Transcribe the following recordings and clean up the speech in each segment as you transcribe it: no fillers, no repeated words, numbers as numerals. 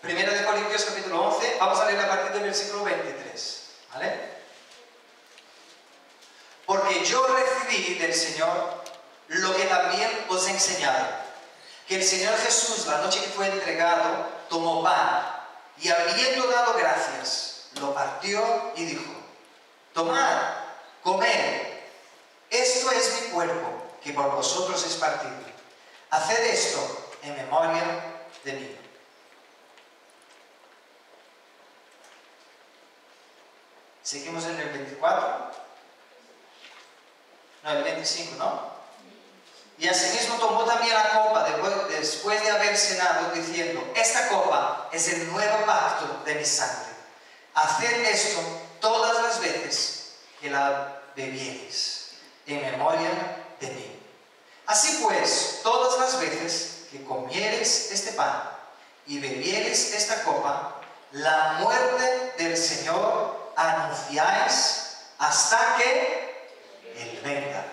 Primera de Corintios capítulo 11, vamos a leer a partir del versículo 23, ¿vale? Porque yo recibí del Señor lo que también os he enseñado, que el Señor Jesús, la noche que fue entregado, tomó pan y habiendo dado gracias, lo partió y dijo: tomad, comed, esto es mi cuerpo, que por vosotros es partido. Haced esto en memoria de mí. Seguimos en el 24. No, el 25, ¿no? Y asimismo tomó también la copa después de haber cenado, diciendo: esta copa es el nuevo pacto de mi sangre. Haced esto todas las veces que la bebiereis, en memoria de mí. Así pues, todas las veces que comiereis este pan y bebiereis esta copa, la muerte del Señor anunciáis hasta que Él venga.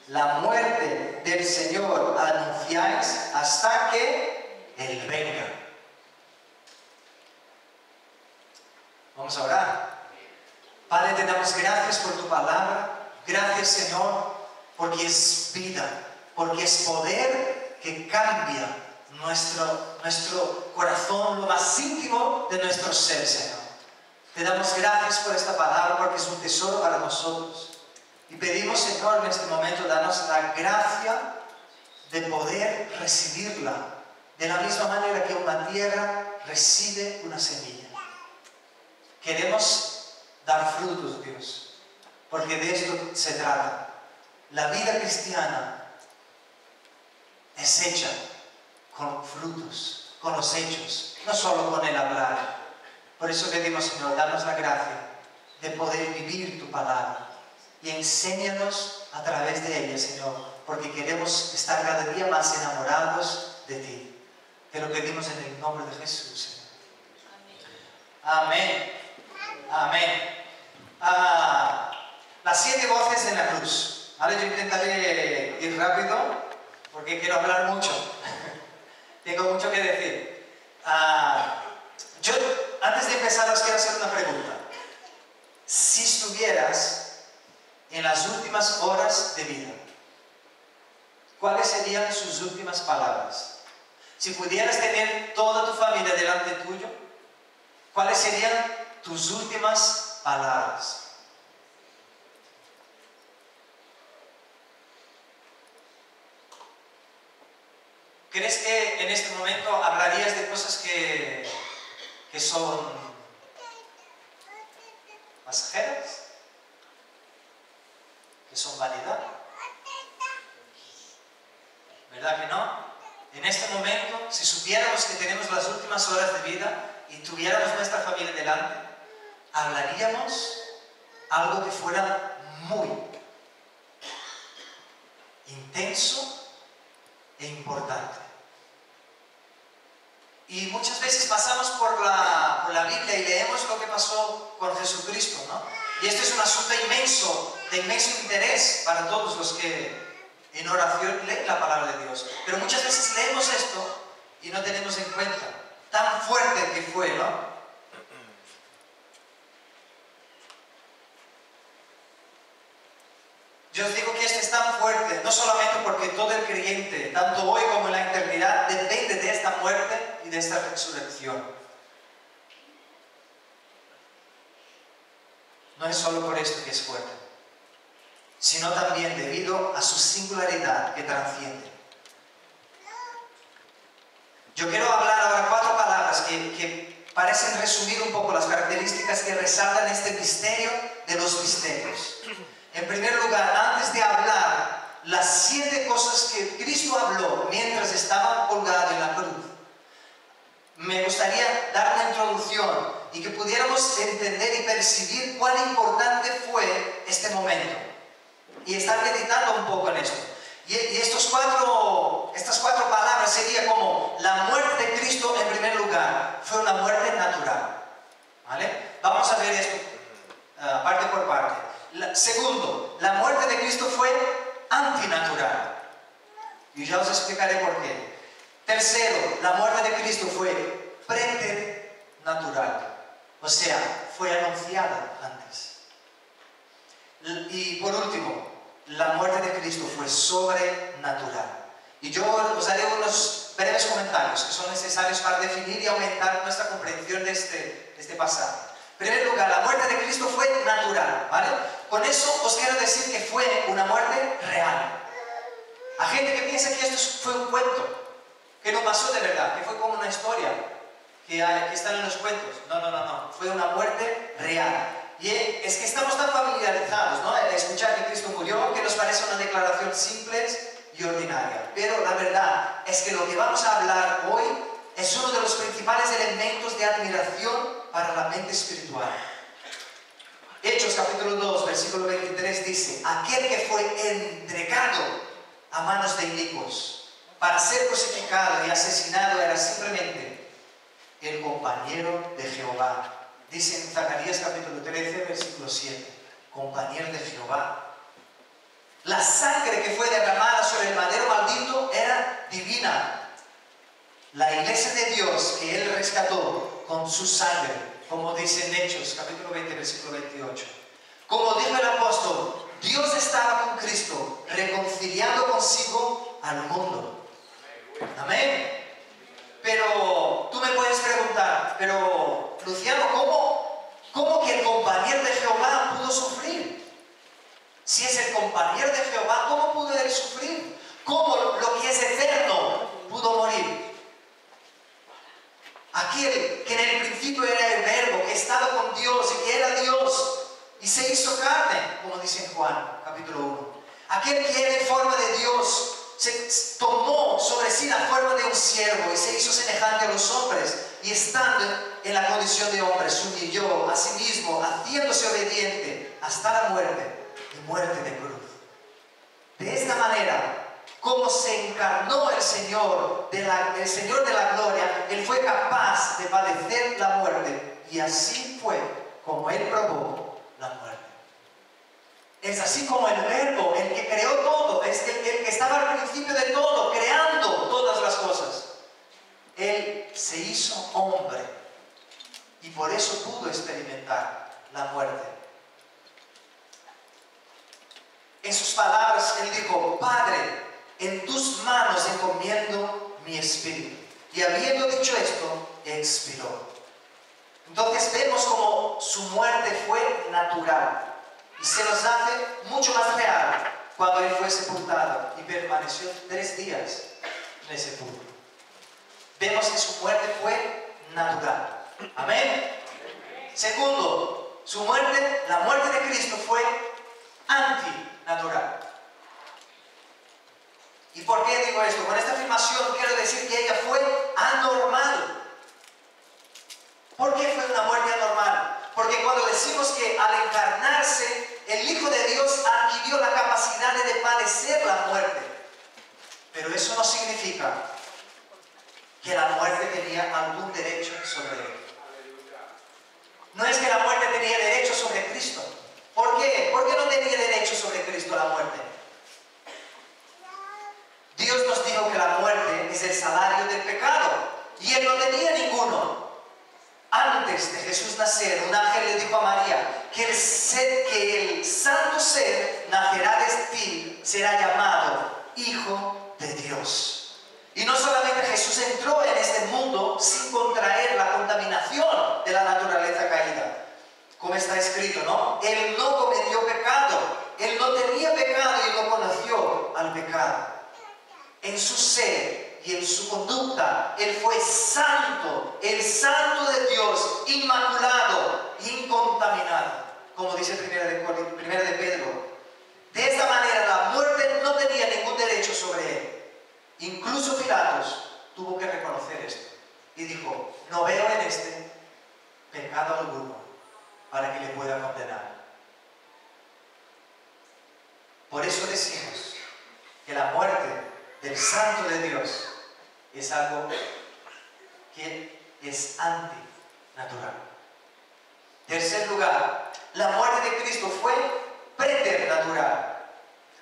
La muerte del Señor anunciáis hasta que Él venga. Vamos a orar. Padre, te damos gracias por tu palabra. Gracias, Señor, porque es vida, porque es poder que cambia nuestro corazón, lo más íntimo de nuestro ser, Señor. Te damos gracias por esta palabra, porque es un tesoro para nosotros. Y pedimos, Señor, en este momento, danos la gracia de poder recibirla de la misma manera que una tierra recibe una semilla. Queremos dar frutos, Dios, porque de esto se trata. La vida cristiana es hecha con frutos, con los hechos, no solo con el hablar. Por eso pedimos, Señor, danos la gracia de poder vivir tu palabra y enséñanos a través de ella, Señor, porque queremos estar cada día más enamorados de ti. Te lo pedimos en el nombre de Jesús, Señor. Amén. Amén. Las 7 voces en la cruz. Ahora yo intentaré ir rápido porque quiero hablar mucho. Tengo mucho que decir. Yo, antes de empezar, os quiero hacer una pregunta. Si estuvieras en las últimas horas de vida, ¿cuáles serían sus últimas palabras? Si pudieras tener toda tu familia delante tuyo, ¿cuáles serían tus últimas palabras? ¿Crees que en este momento hablarías de cosas que son pasajeras? ¿Que son vanidad? ¿Verdad que no? En este momento, si supiéramos que tenemos las últimas horas de vida y tuviéramos nuestra familia delante, hablaríamos algo que fuera muy intenso e importante. Y muchas veces pasamos por la Biblia y leemos lo que pasó con Jesucristo, ¿no? Y este es un asunto inmenso, de inmenso interés para todos los que en oración leen la palabra de Dios. Pero muchas veces leemos esto y no tenemos en cuenta tan fuerte que fue, ¿no? Yo os digo que este es tan fuerte, no solamente porque todo el creyente, tanto hoy como en la eternidad, depende de esta muerte y de esta resurrección. No es solo por esto que es fuerte, sino también debido a su singularidad que trasciende. Yo quiero hablar ahora 4 palabras que parecen resumir un poco las características que resaltan este misterio de los misterios. En primer lugar, antes de hablar las 7 cosas que Cristo habló mientras estaba colgado en la cruz, me gustaría dar una introducción y que pudiéramos entender y percibir cuán importante fue este momento y estar meditando un poco en esto. Y estas 4 palabras serían como la muerte de Cristo en primer lugar. Fue una muerte natural, ¿vale? Vamos a ver esto parte por parte. Segundo, la muerte de Cristo fue antinatural. Y ya os explicaré por qué. Tercero, la muerte de Cristo fue O sea, fue anunciada antes. Y por último, la muerte de Cristo fue sobrenatural. Y yo os haré unos breves comentarios que son necesarios para definir y aumentar nuestra comprensión de este pasaje. En primer lugar, la muerte de Cristo fue natural, ¿vale? Con eso os quiero decir que fue una muerte real. Hay gente que piensa que esto fue un cuento, que no pasó de verdad, que fue como una historia que están en los cuentos. No, fue una muerte real. Y es que estamos tan familiarizados, ¿no?, de escuchar que Cristo murió, que nos parece una declaración simple y ordinaria. Pero la verdad es que lo que vamos a hablar hoy es uno de los principales elementos de admiración para la mente espiritual. Hechos capítulo 2, versículo 23 dice: aquel que fue entregado a manos de inicuos para ser crucificado y asesinado era simplemente el compañero de Jehová. Dice en Zacarías capítulo 13, versículo 7, compañero de Jehová. La sangre que fue derramada sobre el madero maldito era divina. La iglesia de Dios que Él rescató con su sangre, como dice en Hechos capítulo 20, versículo 28. Como dijo el apóstol, Dios estaba con Cristo reconciliando consigo al mundo. Amén. Pero tú me puedes preguntar, pero Luciano, ¿cómo que el compañero de Jehová pudo sufrir? Si es el compañero de Jehová, ¿cómo pudo él sufrir? ¿Cómo lo que es eterno pudo morir? Aquel que en el principio era el Verbo, que estaba con Dios y que era Dios y se hizo carne, como dice en Juan capítulo 1. Aquel que era en forma de Dios se tomó sobre sí la forma de un siervo y se hizo semejante a los hombres, y estando en la condición de hombre se humilló a sí mismo, haciéndose obediente hasta la muerte y muerte de cruz. De esta manera, como se encarnó el Señor de la gloria, Él fue capaz de padecer la muerte, y así fue como Él probó la muerte. Es así como el Verbo, el que creó todo, es el que estaba al principio de todo, creando todas las cosas. Él se hizo hombre y por eso pudo experimentar la muerte. En sus palabras, Él dijo: Padre, en tus manos encomiendo mi espíritu. Y habiendo dicho esto, expiró. Entonces vemos como su muerte fue natural. Y se nos hace mucho más real cuando Él fue sepultado y permaneció 3 días en el sepulcro. Vemos que su muerte fue natural. Amén. Segundo, la muerte de Cristo fue antinatural. ¿Y por qué digo esto? Con esta afirmación quiero decir que ella fue anormal. ¿Por qué fue una muerte anormal? Porque cuando decimos que al encarnarse, el Hijo de Dios adquirió la capacidad de padecer la muerte. Pero eso no significa que la muerte tenía algún derecho sobre él. No es que la muerte tenía derecho sobre Cristo. ¿Por qué? ¿Por qué no tenía derecho sobre Cristo la muerte? Dios nos dijo que la muerte es el salario del pecado, y Él no tenía ninguno. Antes de Jesús nacer, un ángel le dijo a María que el santo ser nacerá de ti, será llamado Hijo de Dios. Y no solamente Jesús entró en este mundo sin contraer la contaminación de la naturaleza caída, como está escrito, ¿no? Él no cometió pecado, Él no tenía pecado y no conoció al pecado. En su ser y en su conducta, Él fue santo, el santo de Dios, inmaculado, incontaminado, como dice primera de Pedro. De esta manera la muerte no tenía ningún derecho sobre Él. Incluso Pilatos tuvo que reconocer esto y dijo: no veo en este pecado alguno para que le pueda condenar. Por eso decimos que la muerte del Santo de Dios es algo que es antinatural. Tercer lugar, la muerte de Cristo fue preternatural.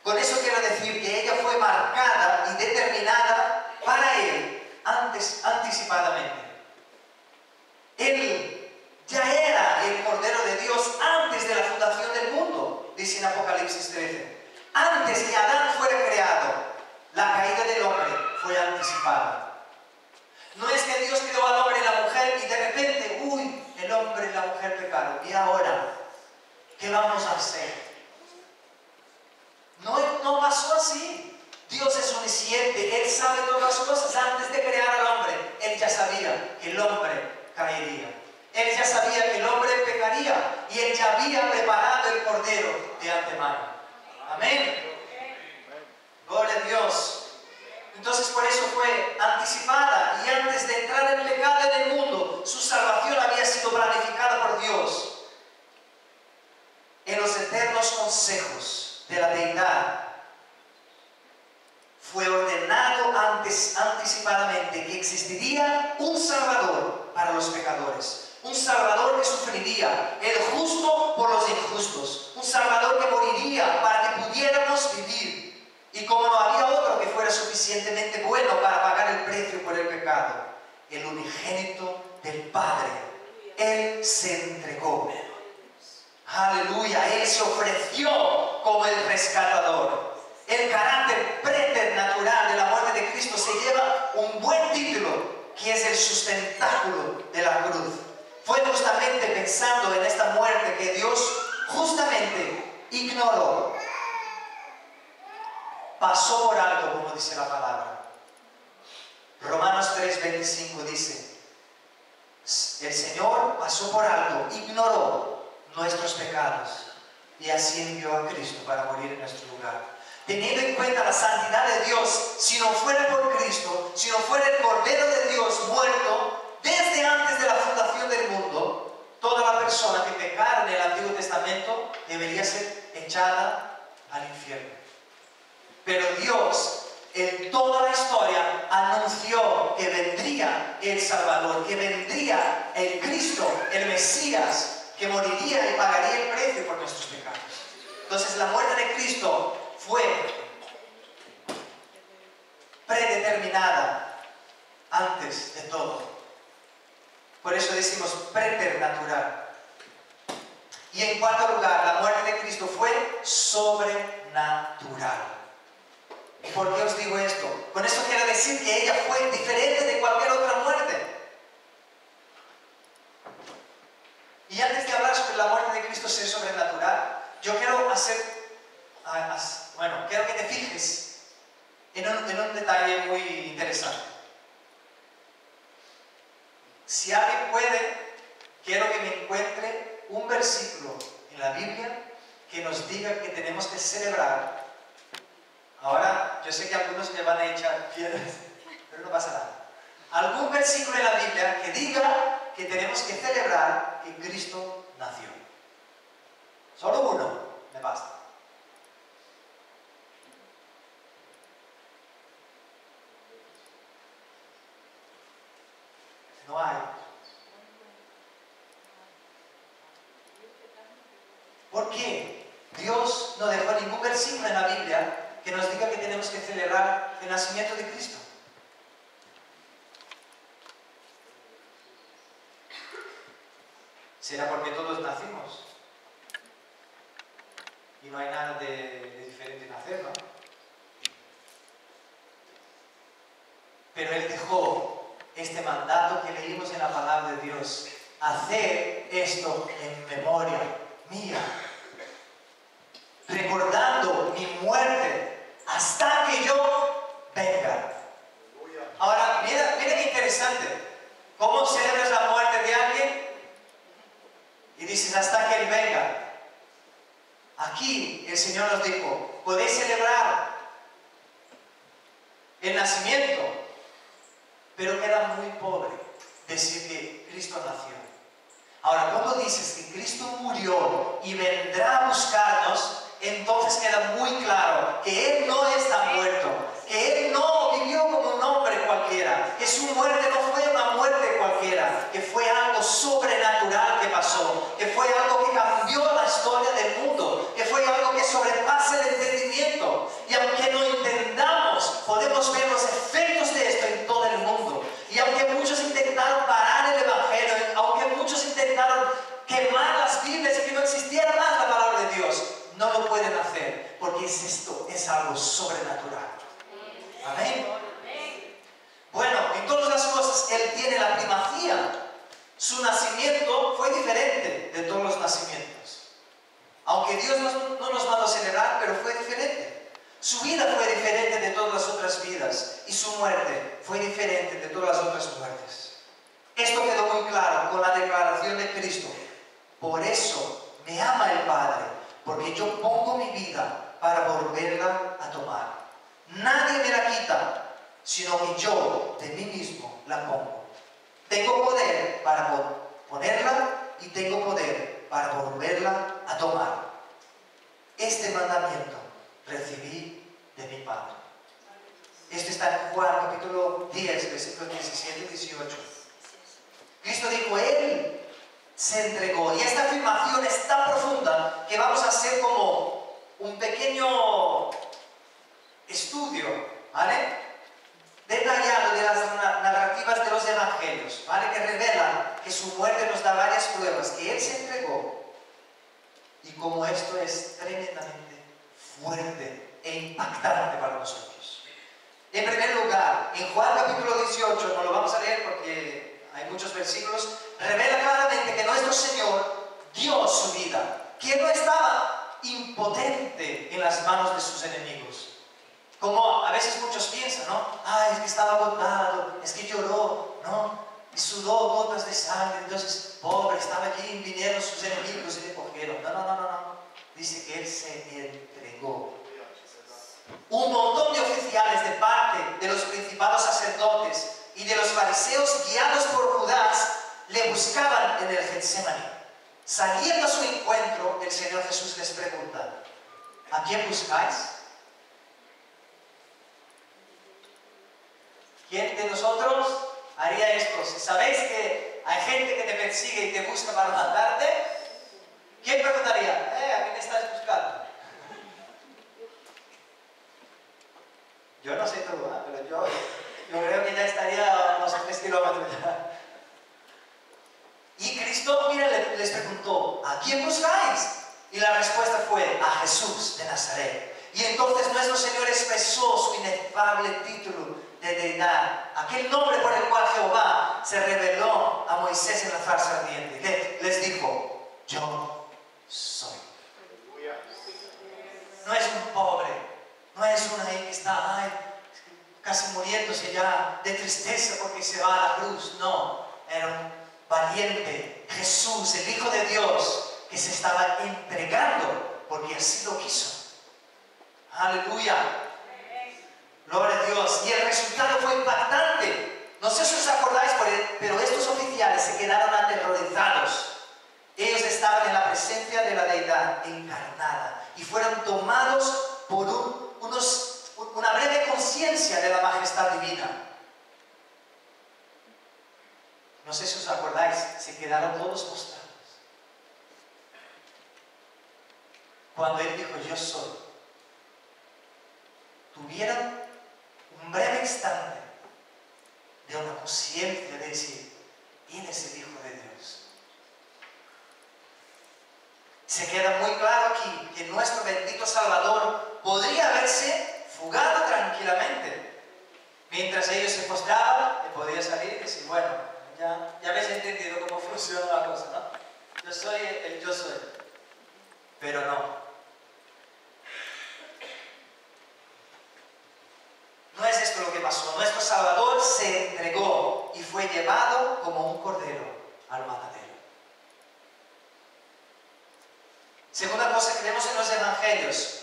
Con eso quiero decir que ella fue marcada y determinada para Él anticipadamente. Él ya era pecado. ¿Y ahora qué vamos a hacer? No pasó así. Dios es omnisciente, Él sabe todas las cosas. Antes de crear al hombre, Él ya sabía que el hombre caería. Él ya sabía que el hombre pecaría y Él ya había preparado el cordero de antemano. Amén. Gloria a Dios. Entonces por eso fue anticipada, y antes de entrar el pecado en el mundo, su salvación había sido planificada por Dios en los eternos consejos de la deidad. Fue ordenado anticipadamente que existiría un Salvador para los pecadores, un Salvador que sufriría, el justo por los injustos, un Salvador que moriría para que pudiéramos vivir. Y como no había otro que fuera suficientemente bueno para pagar el precio por el pecado, el unigénito del Padre, Él se entregó. Aleluya, Él se ofreció como el rescatador. El carácter preternatural de la muerte de Cristo se lleva un buen título, que es el sustentáculo de la cruz. Fue justamente pensando en esta muerte que Dios justamente ignoró. Pasó por alto, como dice la palabra. Romanos 3:25 dice: el Señor pasó por alto, ignoró nuestros pecados y así envió a Cristo para morir en nuestro lugar. Teniendo en cuenta la santidad de Dios, si no fuera por Cristo, si no fuera el Cordero de Dios muerto desde antes de la fundación del mundo, toda la persona que pecara en el Antiguo Testamento debería ser echada al infierno. Pero Dios, en toda la historia, anunció que vendría el Salvador, que vendría el Cristo, el Mesías, que moriría y pagaría el precio por nuestros pecados. Entonces la muerte de Cristo fue predeterminada antes de todo. Por eso decimos preternatural. Y en cuarto lugar, la muerte de Cristo fue sobrenatural. ¿Por qué os digo esto? Con esto quiero decir que ella fue diferente de cualquier otra muerte. Y antes de hablar sobre la muerte de Cristo ser sobrenatural, yo quiero quiero que te fijes en un detalle muy interesante. Si alguien puede, quiero que me encuentre un versículo en la Biblia que nos diga que tenemos que celebrar. Ahora, yo sé que algunos me van a echar piedras, pero no pasa nada. Algún versículo en la Biblia que diga que tenemos que celebrar que Cristo nació. Solo uno, me basta. No hay. ¿Por qué? Dios no dejó ningún versículo en la Biblia que nos diga que tenemos que celebrar el nacimiento de Cristo. ¿Será porque todos nacimos? Y no hay nada de diferente en hacer, ¿no? Pero Él dejó este mandato que leímos en la palabra de Dios: hacer esto en memoria mía, recordando mi muerte hasta que yo venga. Ahora, mira qué interesante. ¿Cómo celebras la muerte de alguien? Y dices hasta que Él venga. Aquí el Señor nos dijo: podéis celebrar el nacimiento, pero queda muy pobre decir que Cristo nació. Ahora, cuando dices que Cristo murió y vendrá a buscarnos, entonces queda muy claro que Él no está muerto, que Él no vivió como un hombre cualquiera, que su muerte no fue una muerte cualquiera, que fue algo sobrenatural que pasó, que fue algo que cambió la historia del mundo, que fue algo que sobrepasa el entendimiento. Y aunque no entendamos, podemos ver los efectos de esto en todo el mundo. Y aunque muchos intentaron parar el Evangelio, aunque muchos intentaron quemar las Biblias y que no existiera más la palabra de Dios, no lo pueden hacer, porque esto es algo sobrenatural. Amén. Bueno, en todas las cosas Él tiene la primacía Su nacimiento fue diferente de todos los nacimientos. Aunque Dios no nos mandó a celebrar, pero fue diferente. Su vida fue diferente de todas las otras vidas y su muerte fue diferente de todas las otras muertes. Esto quedó muy claro con la declaración de Cristo. Por eso me ama el Padre, porque yo pongo mi vida para volverla a tomar. Nadie me la quita, sino que yo de mí mismo la pongo. Tengo poder para ponerla y tengo poder para volverla a tomar. Este mandamiento recibí de mi Padre. Esto está en Juan capítulo 10, versículos 17 y 18. Cristo dijo, Él se entregó. Y esta afirmación es tan profunda que vamos a hacer como un pequeño estudio, ¿vale? Detallado de las narrativas de los evangelios, ¿vale? Que revelan que su muerte nos da varias pruebas, que Él se entregó. Y como esto es tremendamente fuerte e impactante para nosotros. En primer lugar, en Juan capítulo 18, no lo vamos a leer porque hay muchos versículos, revela claramente que nuestro Señor dio su vida, que Él no estaba impotente en las manos de sus enemigos. Como a veces muchos piensan, ¿no? Es que estaba agotado, es que lloró, ¿no? Y sudó gotas de sangre, entonces, pobre, estaba allí, vinieron sus enemigos y le cogieron. No. Dice que Él se entregó. Un montón de oficiales de parte de los principales sacerdotes y de los fariseos, guiados por Judas, le buscaban en el Getsemaní. Saliendo a su encuentro, el Señor Jesús les pregunta, ¿a quién buscáis? ¿Quién de nosotros haría esto? Si sabéis que hay gente que te persigue y te busca para matarte, ¿quién preguntaría? ¿A quién estás buscando? Yo no sé tú, pero yo creo que ya estaría a unos 3 kilómetros ya. Y Cristo, mira, les preguntó, ¿a quién buscáis? Y la respuesta fue, a Jesús de Nazaret. Y entonces nuestro Señor expresó su inefable título de deidad, aquel nombre por el cual Jehová se reveló a Moisés en la zarza ardiente. Les dijo, yo soy. No es un pobre, no es una ahí que está casi muriéndose ya de tristeza porque se va a la cruz. No, era un valiente Jesús, el Hijo de Dios, que se estaba entregando porque así lo quiso. Aleluya. Gloria a Dios. Y el resultado fue impactante. No sé si os acordáis, pero estos oficiales se quedaron aterrorizados. Ellos estaban en la presencia de la deidad encarnada y fueron tomados por una breve conciencia de la majestad divina. No sé si os acordáis, se quedaron todos postrados. Cuando Él dijo, yo soy, tuvieron un breve instante de una conciencia de decir, Él es el Hijo de Dios. Se queda muy claro aquí que nuestro bendito Salvador podría haberse fugado tranquilamente. Mientras ellos se postraban, le podía salir y decir, bueno, ya habéis entendido cómo funciona la cosa, ¿no? Yo soy el yo soy. Pero no. No es esto lo que pasó. Nuestro Salvador se entregó y fue llevado como un cordero al matadero. Segunda cosa que vemos en los evangelios.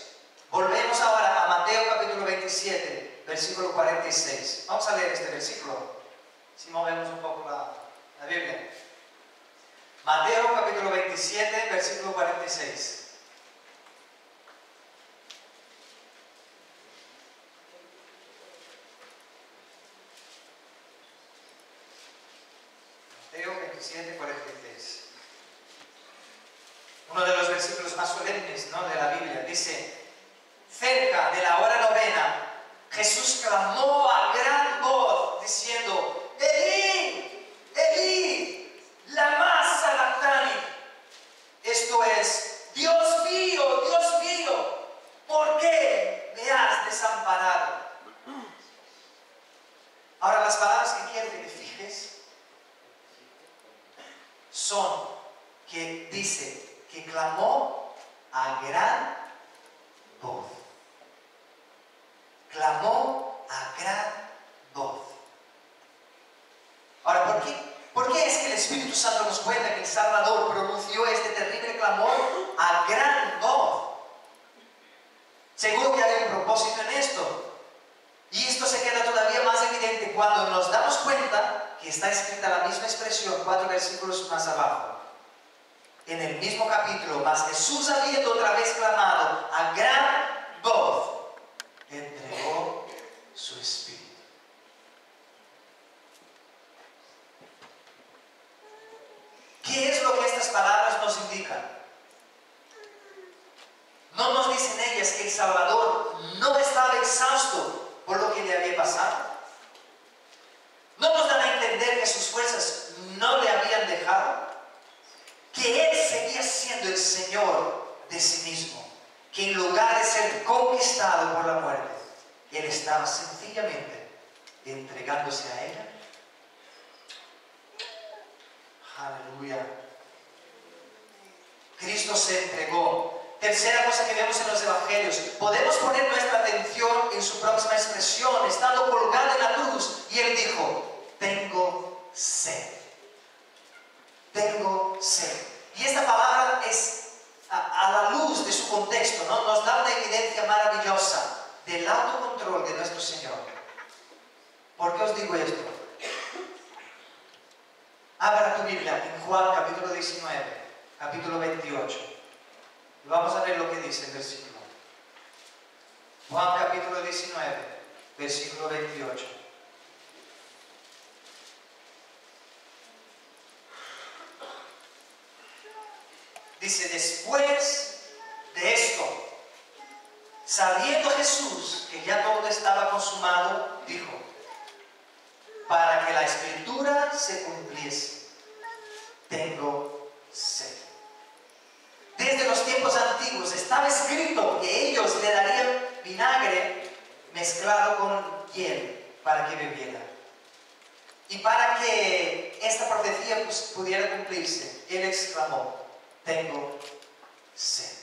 Volvemos ahora a Mateo capítulo 27, versículo 46. Vamos a leer este versículo, si movemos un poco la Biblia. Mateo capítulo 27, versículo 46. Mateo 27, 46. Uno de los versículos más solemnes, ¿no?, de la Biblia. Dice, cerca de la hora novena, Jesús clamó a gran voz, diciendo, Elí, Elí, lama sabactani. Esto es, Dios mío, ¿por qué me has desamparado? Ahora las palabras que quiero que te fijes son que dice que clamó a gran voz. Clamó a gran voz. Ahora, ¿por qué es que el Espíritu Santo nos cuenta que el Salvador pronunció este terrible clamor a gran voz? Seguro que hay un propósito en esto. Y esto se queda todavía más evidente cuando nos damos cuenta que está escrita la misma expresión 4 versículos más abajo. En el mismo capítulo, mas Jesús, habiendo otra vez clamado a gran voz, entregó su espíritu. ¿Qué es lo que estas palabras nos indican? ¿No nos dicen ellas que el Salvador no estaba exhausto por lo que le había pasado? ¿No nos dan a entender que sus fuerzas no le habían dejado? Que Él seguía siendo el Señor de sí mismo, que en lugar de ser conquistado por la muerte, Él estaba sencillamente entregándose a ella. Aleluya. Cristo se entregó. Tercera cosa que vemos en los evangelios, podemos poner nuestra atención en su próxima expresión, estando colgado en la cruz, y Él dijo: tengo sed. Tengo sed. Y esta palabra es a la luz de su contexto, ¿no? Nos da una evidencia maravillosa del autocontrol de nuestro Señor. ¿Por qué os digo esto? Abra tu Biblia en Juan capítulo 19, capítulo 28. Y vamos a ver lo que dice el versículo. Juan capítulo 19, versículo 28. Dice: después de esto, sabiendo Jesús que ya todo estaba consumado, dijo: para que la escritura se cumpliese, tengo sed. Desde los tiempos antiguos estaba escrito que ellos le darían vinagre mezclado con hiel para que bebiera. Y para que esta profecía pudiera cumplirse, Él exclamó: tengo sed.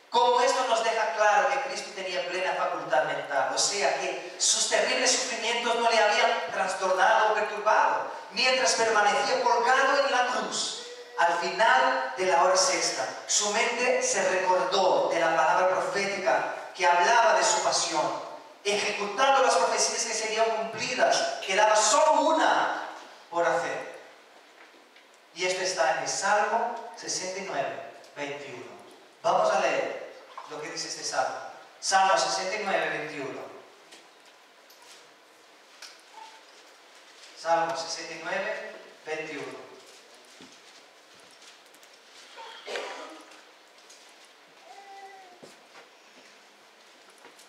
Como esto nos deja claro que Cristo tenía plena facultad mental, o sea que sus terribles sufrimientos no le habían trastornado o perturbado, mientras permanecía colgado en la cruz. Al final de la hora sexta, su mente se recordó de la palabra profética que hablaba de su pasión, ejecutando las profecías que serían cumplidas. Quedaba solo una por hacer. Y esto está en el Salmo 69, 21. Vamos a leer lo que dice este Salmo. Salmo 69, 21. Salmo 69, 21.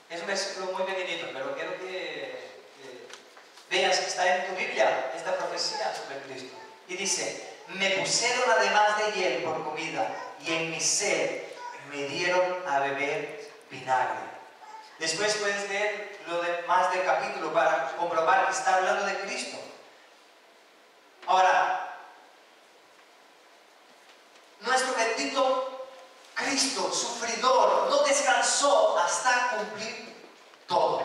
Es un versículo muy pequeñito, pero quiero que veas que está en tu Biblia esta profecía sobre Cristo. Y dice: me pusieron además de hiel por comida, y en mi sed me dieron a beber vinagre. Después puedes leer lo demás del capítulo para comprobar que está hablando de Cristo. Ahora, nuestro bendito Cristo, sufridor, no descansó hasta cumplir todo.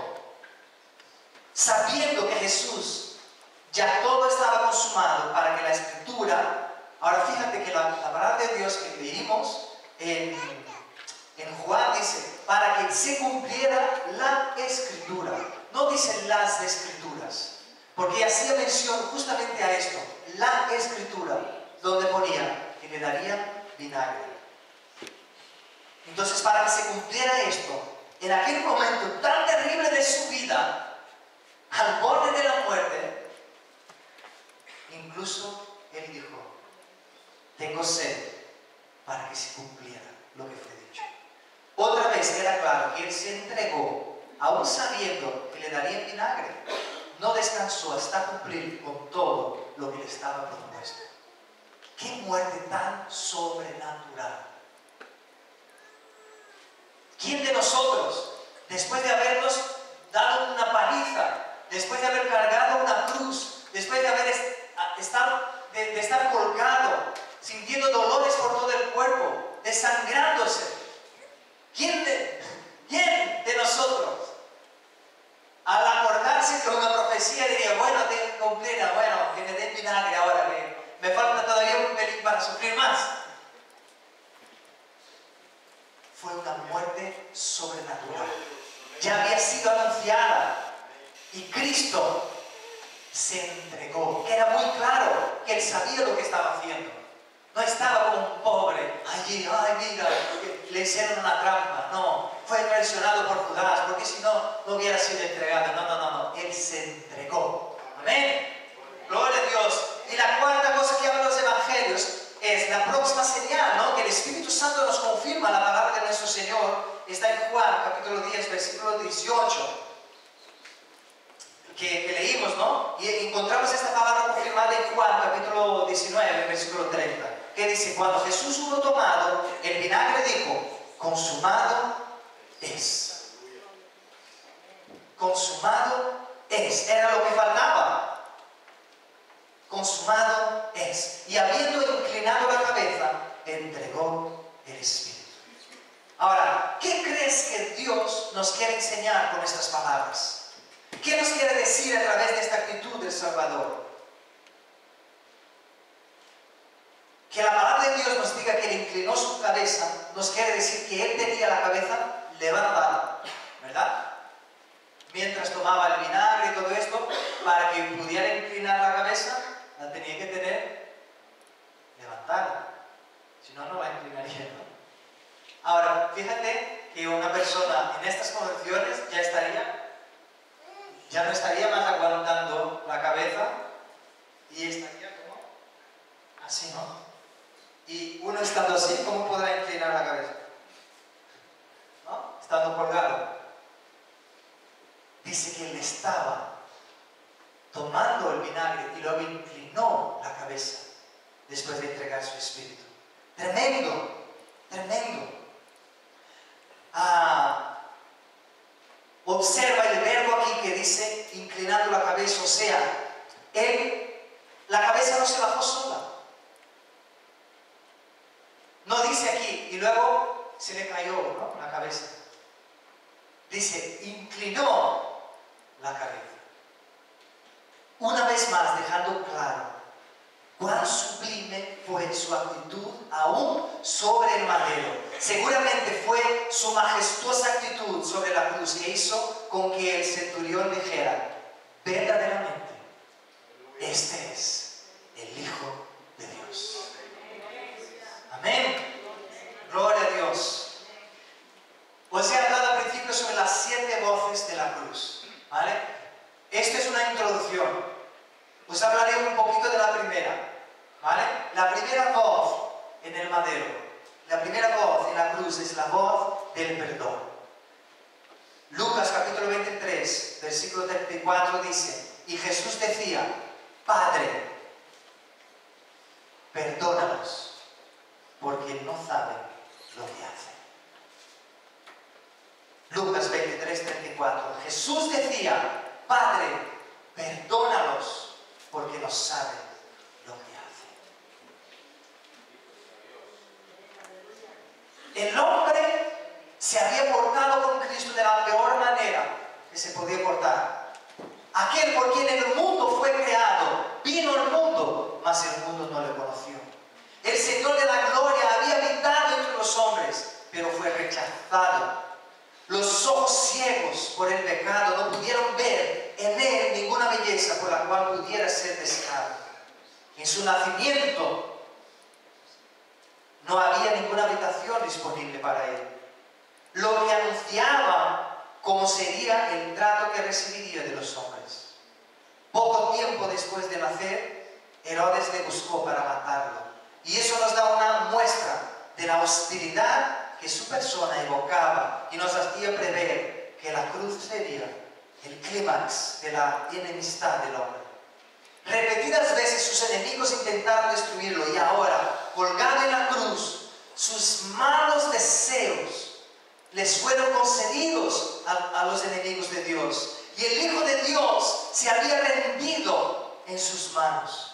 Sabiendo que Jesús ya todo estaba consumado para que la escritura, ahora fíjate que la palabra de Dios que leímos en Juan dice: para que se cumpliera la escritura. No dice las escrituras, porque hacía mención justamente a esto, la escritura, donde ponía que le daría vinagre. Entonces, para que se cumpliera esto, en aquel momento tan terrible de su vida, al borde de la muerte, incluso Él dijo: tengo sed, para que se cumpliera lo que fue dicho. Otra vez queda claro que Él se entregó, aún sabiendo que le darían vinagre. No descansó hasta cumplir con todo lo que le estaba propuesto. ¡Qué muerte tan sobrenatural! ¿Quién de nosotros, después de habernos dado una paliza, después de haber cargado una cruz, después de haber estado vinagre ahora, me falta todavía un pelín para sufrir más. Fue una muerte sobrenatural. Ya había sido anunciada y Cristo se entregó. Era muy claro que Él sabía lo que estaba haciendo. No estaba como un pobre allí, ay mira, le hicieron una trampa. No, fue traicionado por Judas, porque si no, no hubiera sido entregado. No. Él se entregó. Amén. Gloria a Dios. Y la cuarta cosa que hablan los evangelios es la próxima señal, ¿no? Que el Espíritu Santo nos confirma la palabra de nuestro Señor. Está en Juan, capítulo 10, versículo 18. Que leímos, ¿no? Y encontramos esta palabra confirmada en Juan, capítulo 19, versículo 30. Que dice, cuando Jesús hubo tomado el vinagre, dijo, consumado es. Consumado es. Era lo que faltaba. Consumado es. Y habiendo inclinado la cabeza, entregó el Espíritu. Ahora, ¿qué crees que Dios nos quiere enseñar con estas palabras? ¿Qué nos quiere decir a través de esta actitud del Salvador? Que la palabra de Dios nos diga que Él inclinó su cabeza, nos quiere decir que Él tenía la cabeza levantada, ¿verdad? Mientras tomaba el vinagre y todo esto, para que pudiera inclinar la cabeza, la tenía que tener levantada. Si no, no la inclinaría, ¿no? Ahora, fíjate que una persona en estas condiciones ya no estaría más aguantando la cabeza y estaría como así, ¿no? Y uno estando así, ¿cómo podrá inclinar la cabeza? ¿No? Estando colgado. Dice que él estaba tomando el vinagre y luego inclinó la cabeza después de entregar su espíritu. Tremendo, tremendo. Observa el verbo aquí que dice inclinando la cabeza, o sea, la cabeza no se bajó sola. No dice aquí y luego se le cayó, ¿no? La cabeza. Dice, inclinó la cabeza. Una vez más dejando claro cuán sublime fue su actitud aún sobre el madero. Seguramente fue su majestuosa actitud sobre la cruz que hizo con que el centurión dijera, verdaderamente, este es el Hijo de Dios. Amén. Gloria a Dios. Os he hablado al principio sobre las 7 voces de la cruz, ¿vale? Esta es una introducción. Os hablaré un poquito de la primera, ¿vale? La primera voz en el madero, la primera voz en la cruz es la voz del perdón. Lucas capítulo 23, versículo 34 dice, y Jesús decía, Padre, perdónalos, porque no saben lo que hacen. Lucas 23, 34, Jesús decía, Padre, perdónalos, porque no saben lo que hacen. El hombre se había portado con Cristo de la peor manera que se podía portar. Aquel por quien el mundo fue creado, vino al mundo, mas el mundo no le conoció. El Señor de la gloria había habitado entre los hombres, pero fue rechazado. Los ojos ciegos por el pecado no pudieron ver en él ninguna belleza por la cual pudiera ser deseado. En su nacimiento no había ninguna habitación disponible para él. Lo que anunciaba cómo sería el trato que recibiría de los hombres. Poco tiempo después de nacer, Herodes le buscó para matarlo. Y eso nos da una muestra de la hostilidad que su persona evocaba y nos hacía prever que la cruz sería el clímax de la enemistad del hombre. Repetidas veces sus enemigos intentaron destruirlo y ahora, colgado en la cruz, sus malos deseos les fueron concedidos a los enemigos de Dios. Y el Hijo de Dios se había rendido en sus manos.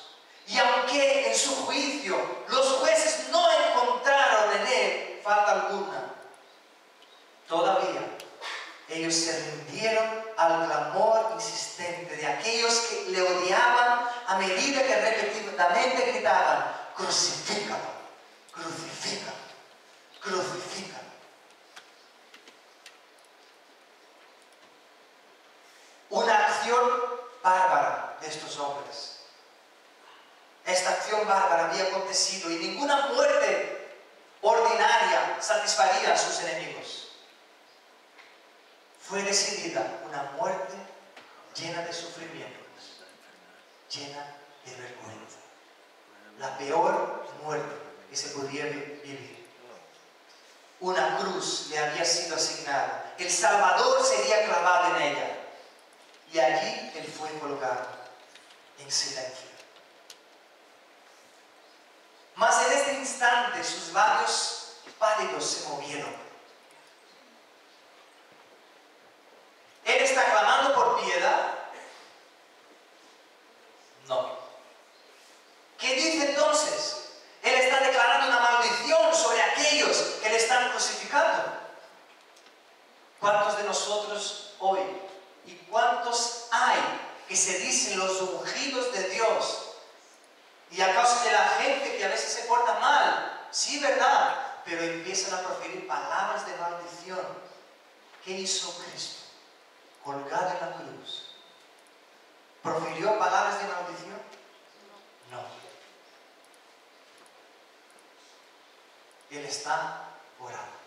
Y aunque en su juicio los jueces no encontraron en él falta alguna, todavía ellos se rindieron al clamor insistente de aquellos que le odiaban a medida que repetidamente gritaban: crucifícalo, crucifícalo, crucifícalo. Una acción bárbara de estos hombres. Esta acción bárbara había acontecido y ninguna muerte ordinaria satisfaría a sus enemigos. Fue decidida una muerte llena de sufrimientos, llena de vergüenza. La peor muerte que se podía vivir. Una cruz le había sido asignada. El Salvador sería clavado en ella. Y allí él fue colgado en silencio. Mas en este instante sus labios pálidos se movieron. ¿Él está clamando por piedad? No. ¿Qué dice entonces? Él está declarando una maldición sobre aquellos que le están crucificando. ¿Cuántos de nosotros hoy y cuántos hay que se dicen los ungidos de Dios? Y a causa de la gente que a veces se porta mal, sí, verdad, pero empiezan a proferir palabras de maldición. ¿Qué hizo Cristo? Colgado en la cruz, ¿profirió palabras de maldición? No. Él está orando.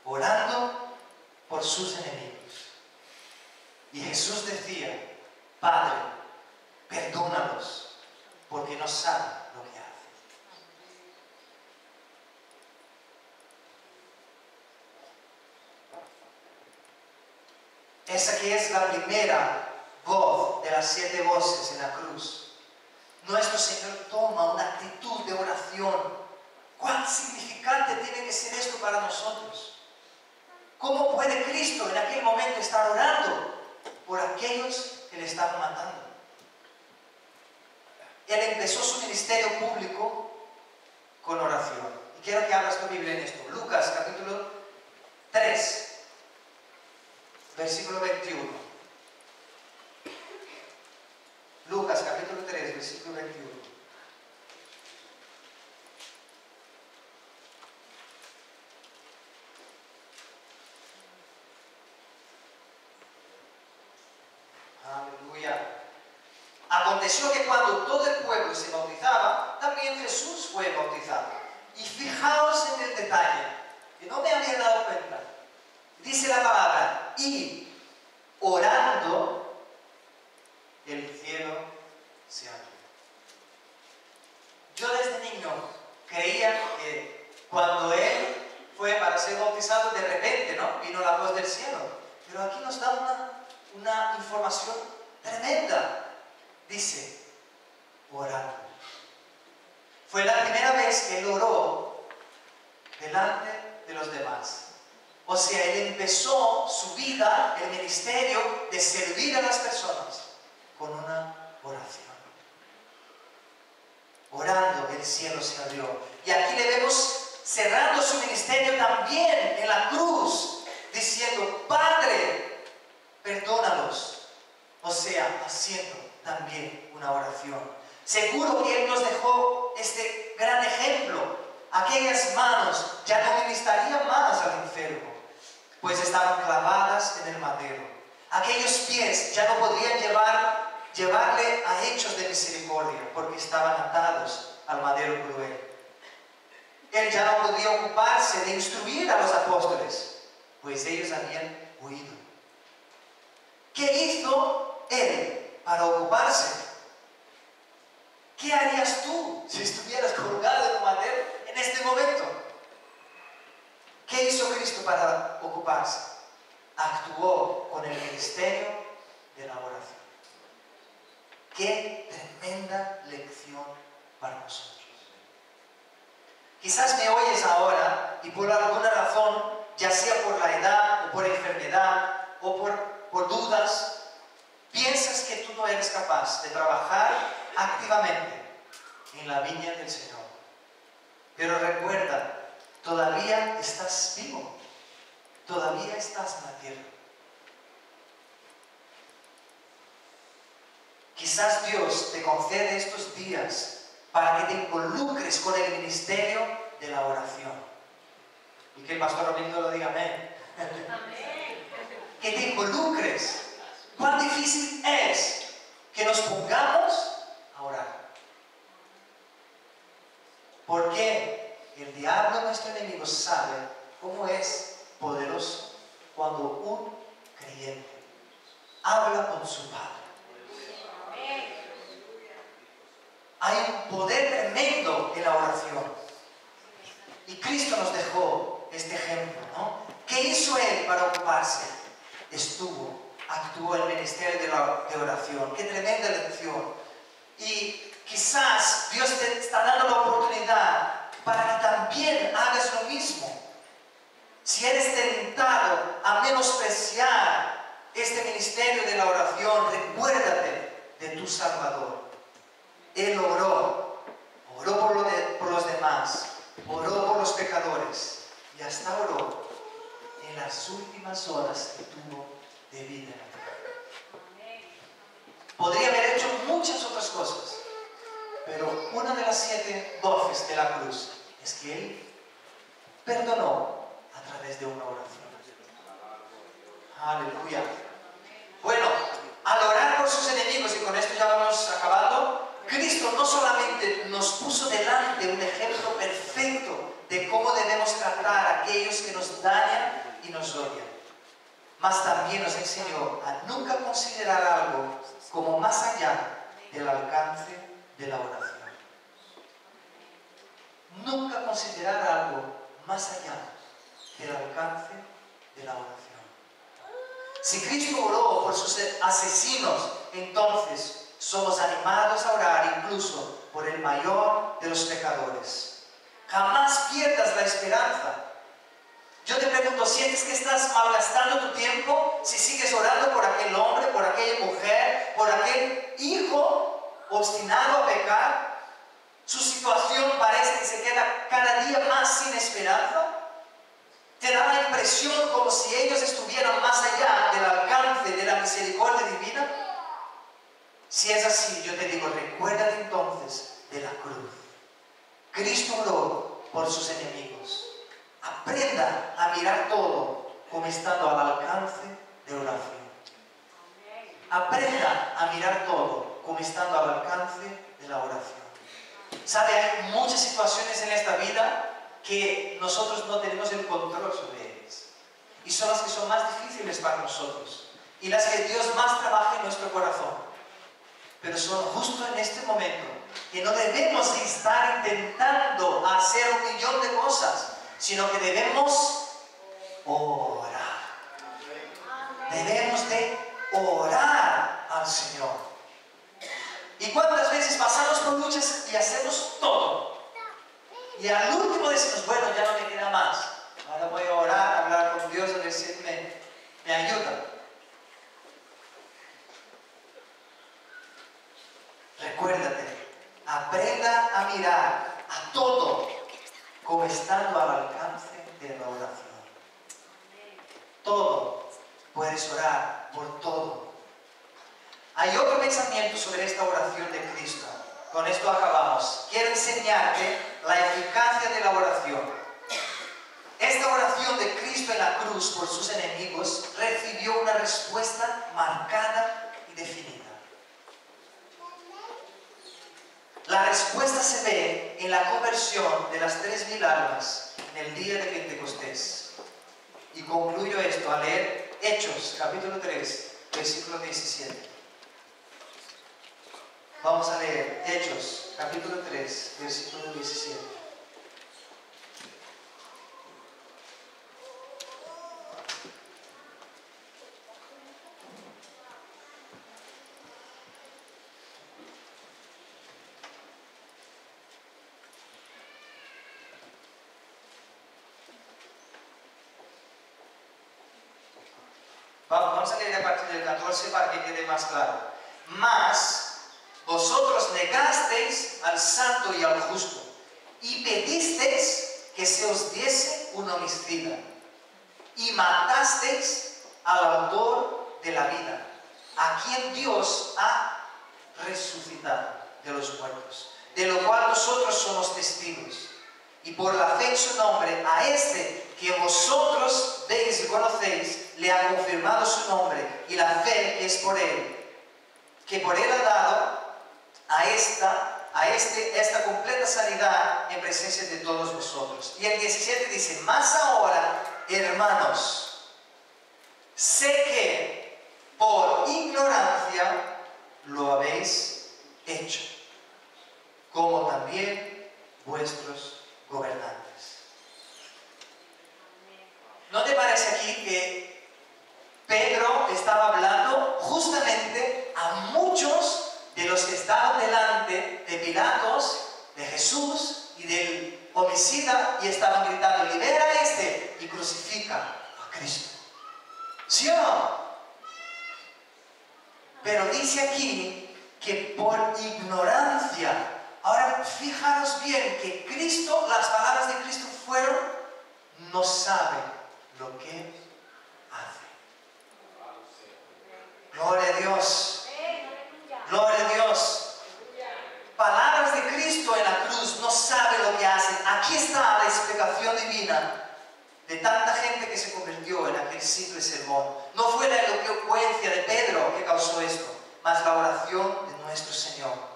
Orando por sus enemigos. Y Jesús decía: Padre, perdónalos, porque no saben lo que hacen. Esa que es la primera voz de las 7 voces en la cruz. Nuestro Señor toma una actitud de oración. ¿Cuán significante tiene que ser esto para nosotros? ¿Cómo puede Cristo en aquel momento estar orando por aquellos que le estaban matando? Él empezó su ministerio público con oración. Y quiero que abras tu Biblia en esto. Lucas capítulo 3. Versículo 21. Lucas capítulo 3, versículo 21. Aleluya. Aconteció que cuando todo el pueblo se bautizaba, también Jesús fue bautizado. Y fijaos en el detalle, que no me había dado cuenta. Dice la palabra: y orando, el cielo se abrió. Yo desde niño creía que cuando él fue para ser bautizado, de repente, ¿no?, vino la voz del cielo. Pero aquí nos da una información tremenda. Dice: orando. Fue la primera vez que él oró delante de los demás. O sea, él empezó su vida, el ministerio de servir a las personas con una oración. Orando, el cielo se abrió. Y aquí le vemos cerrando su ministerio también en la cruz, diciendo: Padre, perdónalos. O sea, haciendo también una oración. Seguro que Él nos dejó este gran ejemplo. Aquellas manos ya no ministrarían más al enfermo, pues estaban clavadas en el madero. Aquellos pies ya no podrían llevarle a hechos de misericordia, porque estaban atados al madero cruel. Él ya no podía ocuparse de instruir a los apóstoles, pues ellos habían huido. ¿Qué hizo Él para ocuparse? ¿Qué harías tú si estuvieras colgado en un madero en este momento? ¿Qué hizo Cristo para ocuparse? Actuó con el ministerio de la oración. Qué tremenda lección para nosotros. Quizás me oyes ahora y por alguna razón, ya sea por la edad o por enfermedad o por dudas, piensas que tú no eres capaz de trabajar activamente en la viña del Señor. Pero recuerda, todavía estás vivo. todavía estás en la tierra. Quizás Dios te concede estos días para que te involucres con el ministerio de la oración. Y que el pastor Roberto lo diga amén. Que te involucres. ¿Cuán difícil es que nos pongamos a orar? Porque el diablo, nuestro enemigo, sabe cómo es poderoso cuando un creyente habla con su Padre. Hay un poder tremendo en la oración. Y Cristo nos dejó este ejemplo, ¿no? ¿Qué hizo Él para ocuparse? Actuó el ministerio de oración. ¡Qué tremenda lección! Y quizás Dios te está dando la oportunidad para que también hagas lo mismo. Si eres tentado a menospreciar este ministerio de la oración, recuérdate de tu Salvador. Él oró por los demás, oró por los pecadores y hasta oró en las últimas horas que tuvo de vida. Podría haber hecho muchas otras cosas, pero una de las 7 voces de la cruz es que Él perdonó a través de una oración. Aleluya. Bueno, al orar por sus enemigos, y con esto ya vamos acabando, Cristo no solamente nos puso delante un ejemplo perfecto de cómo debemos tratar a aquellos que nos dañan y nos odian, mas también nos enseñó a nunca considerar algo como más allá del alcance de la oración. Nunca considerar algo más allá del alcance de la oración. Si Cristo oró por sus asesinos, entonces somos animados a orar incluso por el mayor de los pecadores. Jamás pierdas la esperanza. Yo te pregunto, ¿sientes que estás malgastando tu tiempo si sigues orando por aquel hombre, por aquella mujer, por aquel hijo obstinado a pecar? Su situación parece que se queda cada día más sin esperanza. ¿Te da la impresión como si ellos estuvieran más allá del alcance de la misericordia divina? Si es así, yo te digo, recuérdate entonces de la cruz. Cristo oró por sus enemigos. Aprenda a mirar todo como estando al alcance de oración. Aprenda a mirar todo como estando al alcance de la oración. ¿Sabe? Hay muchas situaciones en esta vida que nosotros no tenemos el control sobre ellas. Y son las que son más difíciles para nosotros. Y las que Dios más trabaja en nuestro corazón. Pero son justo en este momento que no debemos de estar intentando hacer 1.000.000 de cosas, sino que debemos orar. Debemos de orar al Señor. ¿Y cuántas veces pasamos por luchas y hacemos todo? Y al último decimos, bueno, ya no me queda más. Ahora voy a orar, a hablar con Dios, a ver si me ayuda. Recuérdate, aprenda a mirar a todo como estando al alcance de la oración. Todo, puedes orar por todo. Hay otro pensamiento sobre esta oración de Cristo. Con esto acabamos. Quiero enseñarte la eficacia de la oración. Esta oración de Cristo en la cruz por sus enemigos recibió una respuesta marcada y definida. La respuesta se ve en la conversión de las 3.000 almas en el día de Pentecostés. Y concluyo esto al leer Hechos, capítulo 3, versículo 17. Vamos a leer Hechos, capítulo 3, versículo 17. Vamos a leer a partir del 14 para que quede más claro. Mas vosotros negasteis al santo y al justo, y pedisteis que se os diese un homicida, y matasteis al autor de la vida, a quien Dios ha resucitado de los muertos, de lo cual nosotros somos testigos. Y por la fe en su nombre, a este que vosotros veis y conocéis, le ha confirmado su nombre y la fe que es por él, que por él ha dado a esta completa sanidad en presencia de todos vosotros. Y el 17 dice, más ahora, hermanos, sé que por ignorancia lo habéis hecho, como también vuestros gobernantes. ¿No te parece aquí que Pedro estaba hablando justamente a muchos de los que estaban delante de Pilatos, de Jesús y del homicida, y estaban gritando, libera a este y crucifica a Cristo? ¿Sí o no? Pero dice aquí que por ignorancia. Ahora fijaros bien que Cristo, las palabras de Cristo fueron, no sabe lo que hace. Gloria a Dios. Gloria a Dios. Palabras de Cristo en la cruz, no sabe lo que hace. Aquí está la explicación divina de tanta gente que se convirtió en aquel simple sermón. No fue la elocuencia de Pedro que causó esto, mas la oración de nuestro Señor.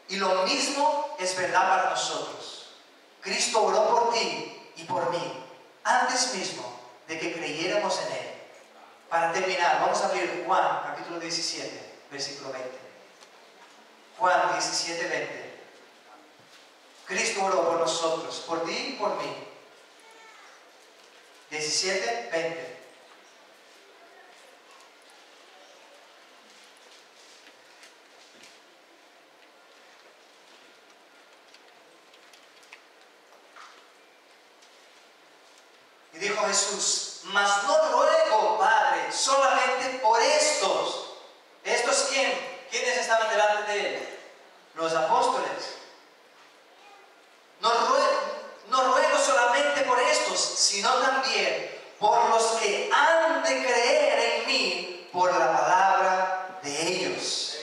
Y lo mismo es verdad para nosotros. Cristo oró por ti y por mí, antes mismo de que creyéramos en Él. Para terminar, vamos a abrir Juan, capítulo 17, versículo 20. Juan 17, 20. Cristo oró por nosotros, por ti y por mí. 17, 20. Y dijo Jesús, mas no ruego, Padre, solamente por estos. ¿Estos quién? ¿Quiénes estaban delante de Él? Los apóstoles. No ruego solamente por estos, sino también por los que han de creer en mí por la palabra de ellos,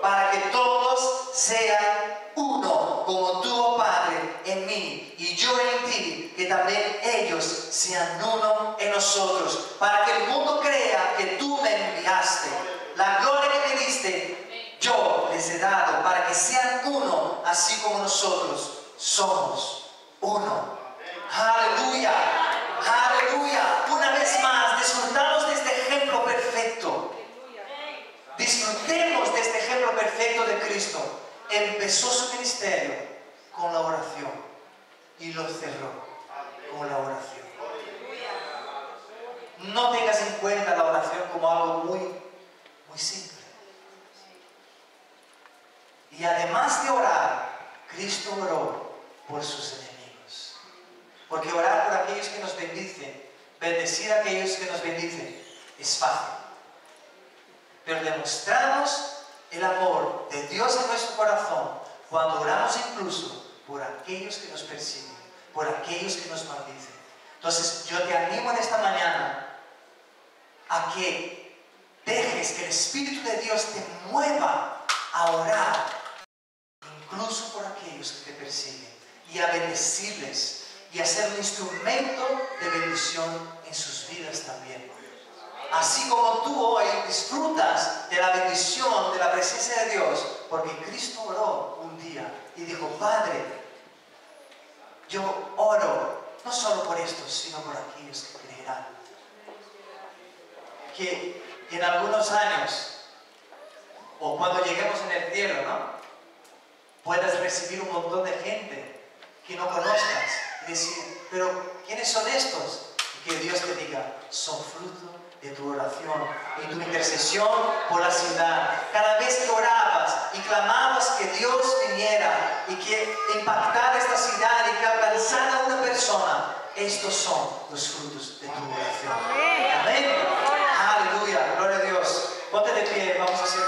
para que todos sean uno, como tú, oh Padre, en mí y yo en ti, que también ellos sean uno en nosotros, para que el mundo crea que tú me enviaste. La gloria que me diste, yo les he dado, para que sean uno, así como nosotros somos uno. Aleluya, aleluya. Una vez más, disfrutamos de este ejemplo perfecto. Disfrutemos de este ejemplo perfecto de Cristo. Empezó su ministerio con la oración y lo cerró con la oración. No tengas en cuenta la oración como algo muy simple. Y además de orar, Cristo oró por sus enemigos. Porque orar por aquellos que nos bendicen, bendecir a aquellos que nos bendicen, es fácil. Pero demostramos el amor de Dios en nuestro corazón cuando oramos incluso por aquellos que nos persiguen, por aquellos que nos maldicen. Entonces yo te animo en esta mañana a que dejes que el Espíritu de Dios te mueva a orar incluso por aquellos que te persiguen y a bendecirles y a ser un instrumento de bendición en sus vidas también. Así como tú hoy disfrutas de la bendición, de la presencia de Dios, porque Cristo oró un día y dijo, Padre, yo oro no solo por estos, sino por aquellos que creerán. Que en algunos años, o cuando lleguemos en el cielo, ¿no?, puedas recibir un montón de gente que no conozcas y decir, pero ¿quiénes son estos? Y que Dios te diga, son fruto de tu oración y tu intercesión por la ciudad. Cada vez que orabas y clamabas que Dios viniera y que impactara esta ciudad y que alcanzara a una persona, estos son los frutos de tu oración. Amén. Aleluya, gloria a Dios. Ponte de pie, vamos a hacer